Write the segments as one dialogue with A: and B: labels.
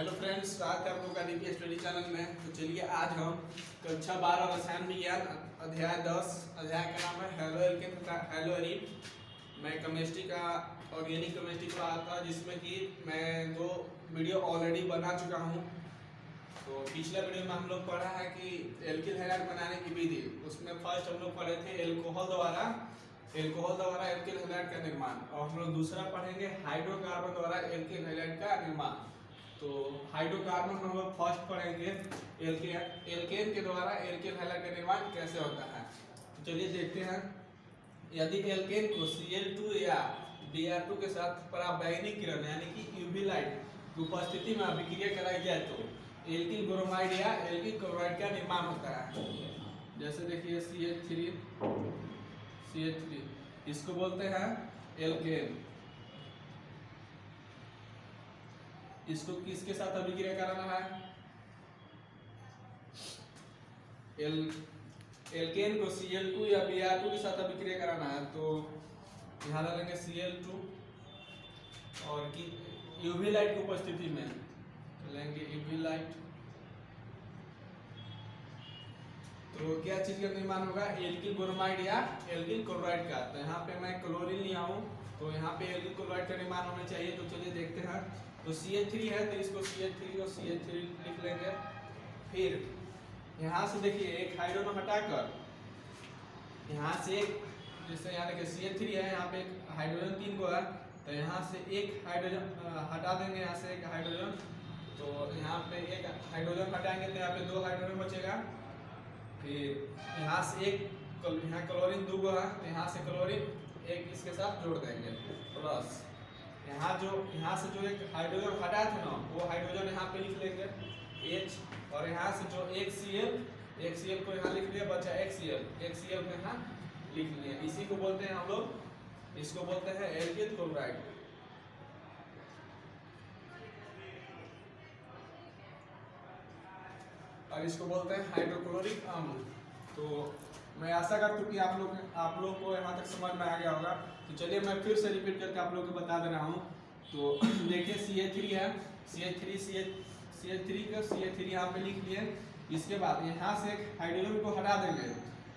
A: Hello friends, स्वागत है आप लोगों का डीपी स्टडी चैनल में। तो चलिए आज हम कक्षा 12 रसायन विज्ञान अध्याय 10 अध्याय का नाम है हेलो एल्केन तथा हेलो एरीन। मैं केमिस्ट्री का ऑर्गेनिक केमिस्ट्री पढ़ा था, जिसमें कि मैं 2 वीडियो ऑलरेडी बना चुका हूँ। तो पिछले वीडियो में हम लोग पढ़ा है कि एल्किल हैलाइड बनाने की विधि। उसमें फर्स्ट हम लोग पढ़े थे एल्कोहल द्वारा एल्किल हैलाइड का निर्माण, और हम लोग दूसरा पढ़ेंगे हाइड्रोकार्बन द्वारा एल्किल हैलाइड का निर्माण। तो हाइड्रोकार्बन हम लोग फर्स्ट पढ़ेंगे एल्केन के द्वारा एल्किल हैलाइड का निर्माण कैसे होता है। तो चलिए देखते हैं। यदि एल्केन को Cl2 या Br2 के साथ पराबैंगनी किरण यानी कि यूवी लाइट की उपस्थिति में अभिक्रिया कराई जाए तो एल्किल ब्रोमाइड या एल्किल क्लोराइड का निर्माण होता है। जैसे देखिए CH3 इसको बोलते हैं एल्केन। इसको किसके साथ अभिक्रिया कराना है? एल्केन को Cl2 या Br2 के साथ अभिक्रिया कराना है। तो यहाँ डालेंगे Cl2 और की यूवी लाइट की उपस्थिति में लेंगे यूवी लाइट। तो क्या चीज का निर्माण होगा? एल्किल ब्रोमाइड या एल्किल क्लोराइड का। तो यहाँ पे मैं क्लोरीन लिया हूँ, तो यहाँ पे एल्किल क्लोराइड का निर्माण होना चाहिए। तो चलिए देखते हैं। तो CH3 है, तो इसको CH3 लिख लेंगे। फिर यहाँ से देखिए एक हाइड्रोजन हटाकर यहाँ से एक, जैसे यहाँ देखिए CH3 है, यहाँ पे एक हाइड्रोजन 3 को है, तो यहाँ से एक हाइड्रोजन हटा देंगे। यहाँ से एक हाइड्रोजन, तो यहाँ पे एक हाइड्रोजन हटाएंगे तो यहाँ पे 2 हाइड्रोजन बचेगा। फिर यहाँ से एक, यहाँ क्लोरीन 2 है, तो यहाँ से क्लोरीन एक इसके साथ जोड़ देंगे। प्लस यहाँ से जो एक हाइड्रोजन हटाया था ना, वो हाइड्रोजन यहाँ पे लिख लेंगे H, और यहाँ से जो एक Cl को यहाँ लिख लिया, बचा एक Cl को यहाँ लिख लिया। इसी को बोलते हैं हम लोग, इसको बोलते हैं एल्किल क्लोराइड। और इसको बोलते हैं हाइड्रोक्लोरिक अम्ल। तो मैं आशा करता हूँ कि आप लोग को यहाँ तक समझ में आ गया होगा। तो चलिए मैं फिर से रिपीट करके आप लोग को बता दे रहा हूँ। तो देखिए CH3 है, CH3 यहाँ पे लिख लिए। इसके बाद यहाँ से एक हाइड्रोजन को हटा देंगे,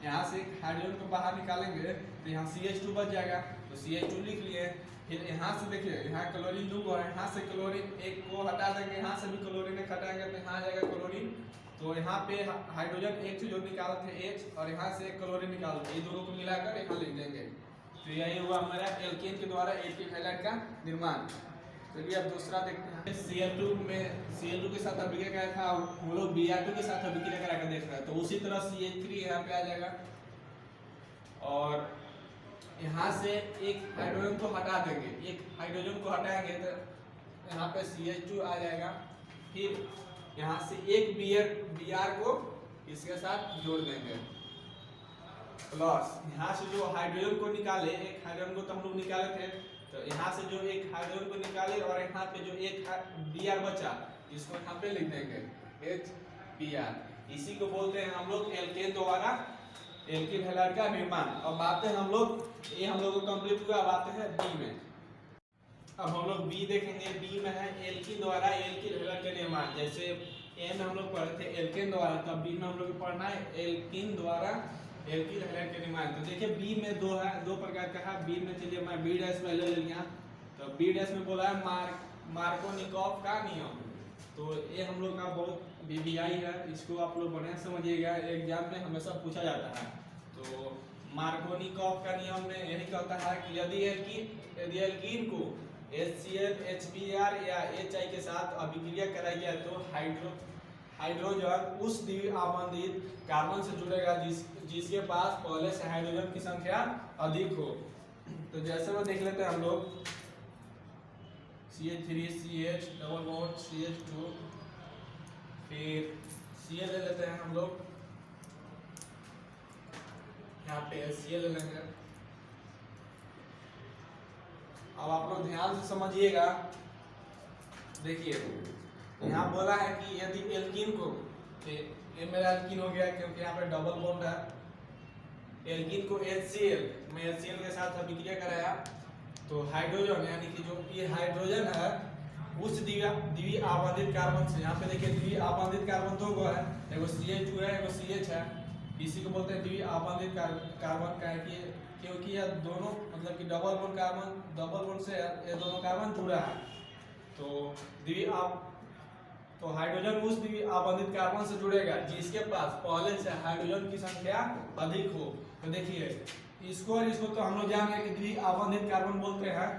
A: यहाँ से एक हाइड्रोजन को बाहर निकालेंगे, तो यहाँ CH2 बच जाएगा, तो CH2 लिख लिए। फिर यहाँ से देखिए यहाँ क्लोरीन 2 है, यहाँ से क्लोरीन एक को हटा देंगे, यहाँ से भी क्लोरीन एक हटाएंगे, तो यहाँ आ जाएगा क्लोरीन। तो यहाँ पे हाइड्रोजन एक जो निकाले थे H, और यहाँ से एक क्लोरीन निकाल ये दोनों को मिलाकर यहाँ लिख देंगे। तो यही हुआ हमारा एल्केन के द्वारा एल्किल हैलाइड का निर्माण। चलिए अब दूसरा देखते हैं। Cl2 के साथ अभिक्रिया कराया था, हम लोग Br2 के साथ अभिक्रिया करा कर देख रहे हैं। तो उसी तरह CH3 यहाँ पे आ जाएगा, और यहाँ से एक हाइड्रोजन को हटा देंगे, एक हाइड्रोजन को हटाएंगे तो यहाँ पे CH2 आ जाएगा। फिर यहाँ से एक Br को इसके साथ जोड़ देंगे। प्लस यहाँ से जो हाइड्रोजन को निकाले, एक हाइड्रोजन को तो हम लोग निकाले थे, तो यहाँ से जो एक हाइड्रोजन को निकाले और यहाँ पे जो एक Br बचा, इसको यहाँ पे लिख देंगे HBr। इसी को बोलते हैं हम लोग एल्केन द्वारा एल्किल हैलाइड का निर्माण। अब आते हैं हम लोग को कंप्लीट हुआ। अब आते हैं बी में। अब हम लोग बी देखेंगे। बी में है एल्किन द्वारा एल्किल हैलाइड का निर्माण। जैसे ए में हम लोग पढ़े थे एल्केन द्वारा, तब बी में हम लोग पढ़ना है एल्किन द्वारा एल्किल हैलाइड का निर्माण। तो देखिए बी में 2 प्रकार का है। बी में चलिए मैं बी डैश में ले लिया। तो बी डैश में बोला है मार्कोनिकॉफ का नियम। तो ये हम लोग का बहुत BBI है, इसको आप लोग बढ़िया समझिएगा, एग्जाम में हमेशा पूछा जाता है। तो मार्कोनिकॉफ का नियम में यही कहता है कि यदि एल्कीन को HCl, HBr या HI के साथ अभिक्रिया कराई जाए तो हाइड्रोजन उस द्विआबंधित कार्बन से जुड़ेगा जिसके पास पहले से हाइड्रोजन की संख्या अधिक हो। तो जैसे वो देख लेते हैं हम लोग CH3 CH double bond CH2, फिर Cl ले लेते हैं हम लोग, यहाँ पे Cl ले लेंगे। अब आप लोग ध्यान से समझिएगा। देखिए यहाँ बोला है कि यदि एल्कीन को, ये मेरा एल्कीन हो गया क्योंकि यहाँ पे डबल बॉन्ड है। एल्कीन को HCl, मैं HCl के साथ अभिक्रिया कराया, तो हाइड्रोजन यानी कि जो ये हाइड्रोजन है उस द्वि आबंधित कार्बन से, यहाँ पे देखिए द्वि आबंधित कार्बन दो गो है, एगो CH2 है, एगो CH है। इसी को बोलते हैं द्वि आबंधित कार्बन का है कि क्योंकि यह दोनों मतलब कि डबल बॉन्ड से ये दोनों कार्बन जुड़ा है। तो हाइड्रोजन उस द्वि आबंधित कार्बन से जुड़ेगा जिसके पास पहले से हाइड्रोजन की संख्या अधिक हो। तो देखिए इसको और इसको तो हम लोग जान गए कि द्वि आबंधित कार्बन बोलते हैं।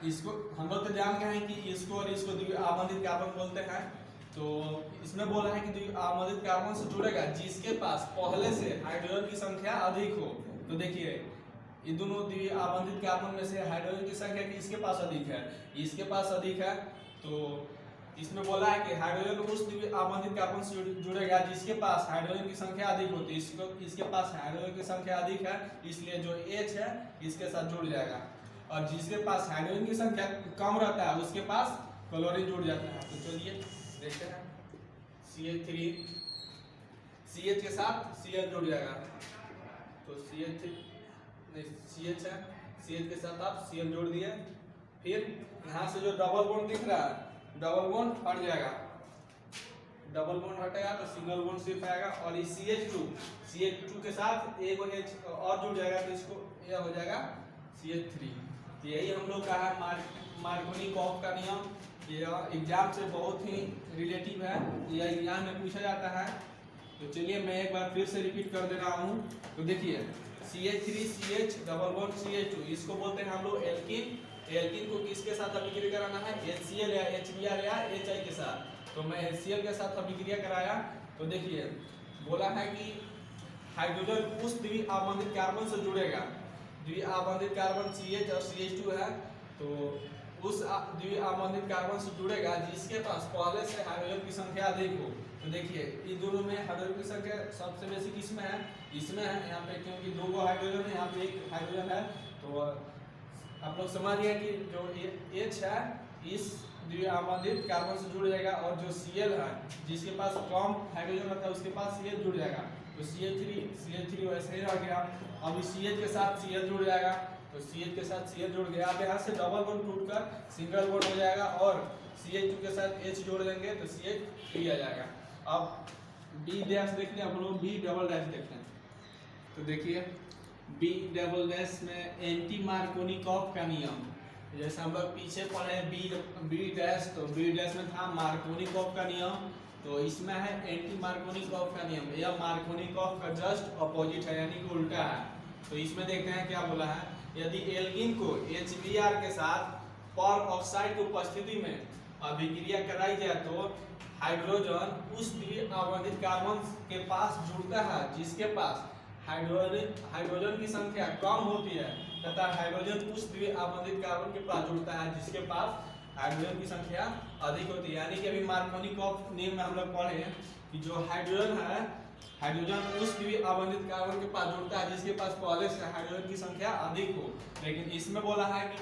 A: इसको हम लोग तो जान गए हैं कि इसको और इसको द्वि आबंधित कार्बन बोलते हैं। तो इसमें बोला है कि द्वि आबंधित कार्बन से जुड़ेगा जिसके पास पहले से हाइड्रोजन की संख्या अधिक हो। तो देखिए ये दोनों द्वि आबंधित कार्बन में से हाइड्रोजन की संख्या किसके पास अधिक है, इसके पास अधिक है। तो इसमें बोला है कि हाइड्रोजन उस द्वि आबंधित कार्बन से जुड़ेगा जिसके पास हाइड्रोजन की संख्या अधिक होती है। इसके पास हाइड्रोजन की संख्या अधिक है, इसलिए जो H है इसके साथ जुड़ जाएगा। और जिसके पास हाइड्रोजन की संख्या कम रहता है उसके पास क्लोरीन जुड़ जाता है। तो चलिए देखते हैं। CH3 CH के साथ Cl जुड़ जाएगा। तो CH3 नहीं CH है, CH के साथ आप Cl जोड़ दिए। फिर यहाँ से जो डबल बॉन्ड दिख रहा है, डबल बॉन्ड हट जाएगा। डबल बॉन्ड हटेगा तो सिंगल बॉन्ड सिर्फ आएगा। और इस CH2 के साथ एक H और जुड़ जाएगा, तो इसको यह हो जाएगा CH3। तो यही हम लोग का है मार्कोनिकॉफ का नियम। ये एग्जाम से बहुत ही रिलेटिव है, यह एग्जाम में पूछा जाता है। तो चलिए मैं एक बार फिर से रिपीट कर दे रहा हूँ। तो देखिए CH3 CH double bond CH2, इसको बोलते हैं हम लोग एल्कीन। एल्कीन को किसके साथ अभिक्रिया कराना है, HCl या HBr या HI के साथ। तो मैं HCl के साथ अभिक्रिया कराया। तो देखिए बोला है कि हाइड्रोजन उस द्वि आबंधित कार्बन से जुड़ेगा। द्वि आबंधित कार्बन CH और CH2 है, तो उस द्वि आबंधित कार्बन से जुड़ेगा जिसके पास पहले से हाइड्रोजन की संख्या अधिक हो। तो देखिए इन दोनों में हाइड्रोजन की संख्या सबसे बेसी किसमें है, इसमें है। यहाँ पे क्योंकि दो गो हाइड्रोजन है, यहाँ पे एक हाइड्रोजन है। तो आप लोग समझ गए कि जो H है इस द्वि आबंधित कार्बन से जुड़ जाएगा, और जो Cl है जिसके पास कम हाइड्रोजन रहता है उसके पास Cl जुड़ जाएगा। तो CH3 वैसे ही रह गया। अब इस CH के साथ Cl जुड़ जाएगा, तो CH के साथ Cl जुड़ गया। अब यहाँ से डबल बॉन्ड टूटकर सिंगल बॉन्ड हो जाएगा, और CH2 के साथ H जोड़ देंगे तो CH3 आ जाएगा। अब B डैश देखते हैं हम लोग, B डबल डैश देखते हैं। तो देखिए B डबल डैश में एंटी मार्कोनिकॉफ का नियम, जैसे हम लोग पीछे पढ़े B डैश, तो B डैश में था मार्कोनिकॉफ का नियम। तो इसमें है एंटी मार्कोनिकॉफ का नियम। यह मार्कोनिकॉफ का जस्ट अपोजिट है, यानी कि उल्टा है। तो इसमें देखते हैं क्या बोला है। यदि एल्कीन को HBr के साथ पर ऑक्साइड की उपस्थिति में अभिक्रिया कराई जाए तो हाइड्रोजन उस द्वि आबंधित कार्बन के पास जुड़ता है जिसके पास हाइड्रोजन की संख्या कम होती है, तथा हाइड्रोजन उस द्वि आबंधित कार्बन के पास जुड़ता है जिसके पास हाइड्रोजन की संख्या अधिक होती है। यानी कि अभी मार्कोनिकॉफ नियम में हम लोग पढ़े हैं कि जो हाइड्रोजन है, हाइड्रोजन उस द्वि आबंधित कार्बन के पास जुड़ता है जिसके पास पहले से हाइड्रोजन की संख्या अधिक हो। लेकिन इसमें बोला है कि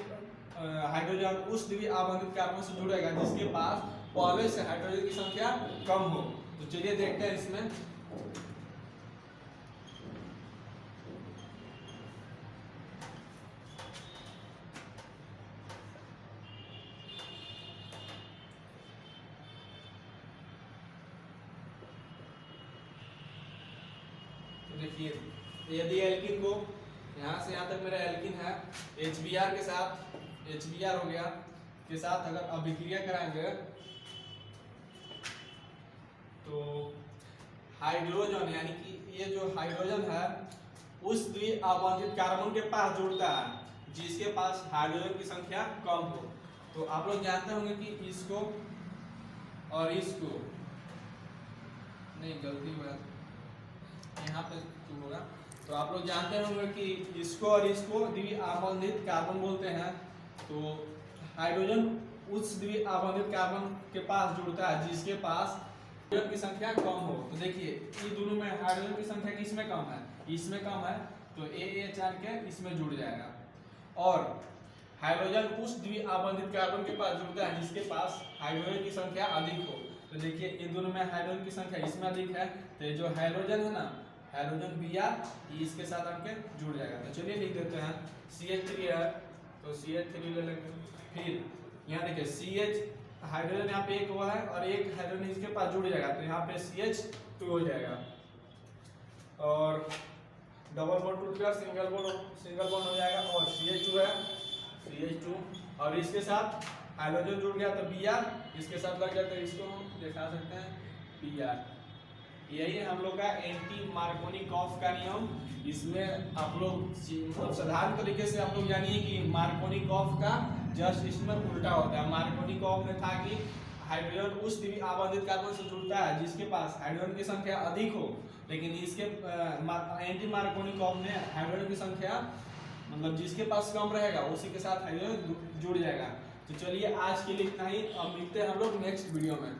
A: हाइड्रोजन उस द्वि आबंधित कार्बन से जुड़ेगा जिसके पास पहले से हाइड्रोजन की संख्या कम हो। तो चलिए देखते हैं इसमें। देखिए यदि एल्कीन को यहाँ से यहाँ तक मेरा एल्कीन है, HBr के साथ HBr हो गया के साथ अगर अभिक्रिया कराएंगे तो हाइड्रोजन यानी कि ये जो हाइड्रोजन है उस द्वि आबंधित कार्बन के पास जुड़ता है जिसके पास हाइड्रोजन की संख्या कम हो। तो आप लोग जानते होंगे कि इसको और इसको, नहीं गलती हुआ यहाँ पे क्यों होगा। तो आप लोग जानते होंगे कि इसको और इसको द्वि आबंधित कार्बन बोलते हैं। तो हाइड्रोजन उस द्वि आबंधित कार्बन के पास जुड़ता है जिसके पास हाइड्रोजन की संख्या कम हो। तो देखिए ये दोनों में हाइड्रोजन की संख्या किसमें कम है, इसमें कम है, तो AH के इसमें जुड़ जाएगा। और हाइड्रोजन उस द्वि आबंधित कार्बन के पास जुड़ता है जिसके पास हाइड्रोजन की संख्या अधिक हो। तो देखिए इन दोनों में हाइड्रोजन की संख्या इसमें अधिक है, तो ये जो हाइड्रोजन है ना, हाइड्रोजन Br इसके साथ आके जुड़ जाएगा। तो चलिए लिख देते हैं CH3 है, तो CH3 ले लेंगे। फिर यहाँ देखिए CH हाइड्रोजन यहाँ पे एक हुआ है और एक हाइड्रोजन इसके पास जुड़ जाएगा, तो यहाँ पे CH2 हो जाएगा और डबल बॉन्ड टूट गया, सिंगल बॉन्ड हो जाएगा और CH2 है, CH2 और इसके साथ हाइड्रोजन जुड़ गया तो Br, इसके साथ लग जाता है, इसको हम दिखा सकते हैं Br। यही है हम लोग का एंटी मार्कोनिकॉफ का नियम। इसमें आप लोग मतलब साधारण तरीके से आप लोग जानिए कि मार्कोनिकॉफ का जस्ट इसमें उल्टा होता है। मार्कोनिकॉफ में था कि हाइड्रोजन उस आबंधित कार्बन से जुड़ता है जिसके पास हाइड्रोजन की संख्या अधिक हो, लेकिन इसके एंटी मार्कोनिकॉफ में हाइड्रोजन की संख्या मतलब जिसके पास कम रहेगा उसी के साथ हाइड्रोजन जुड़ जाएगा। तो चलिए आज के लिए इतना ही, अब मिलते हैं हम लोग नेक्स्ट वीडियो में।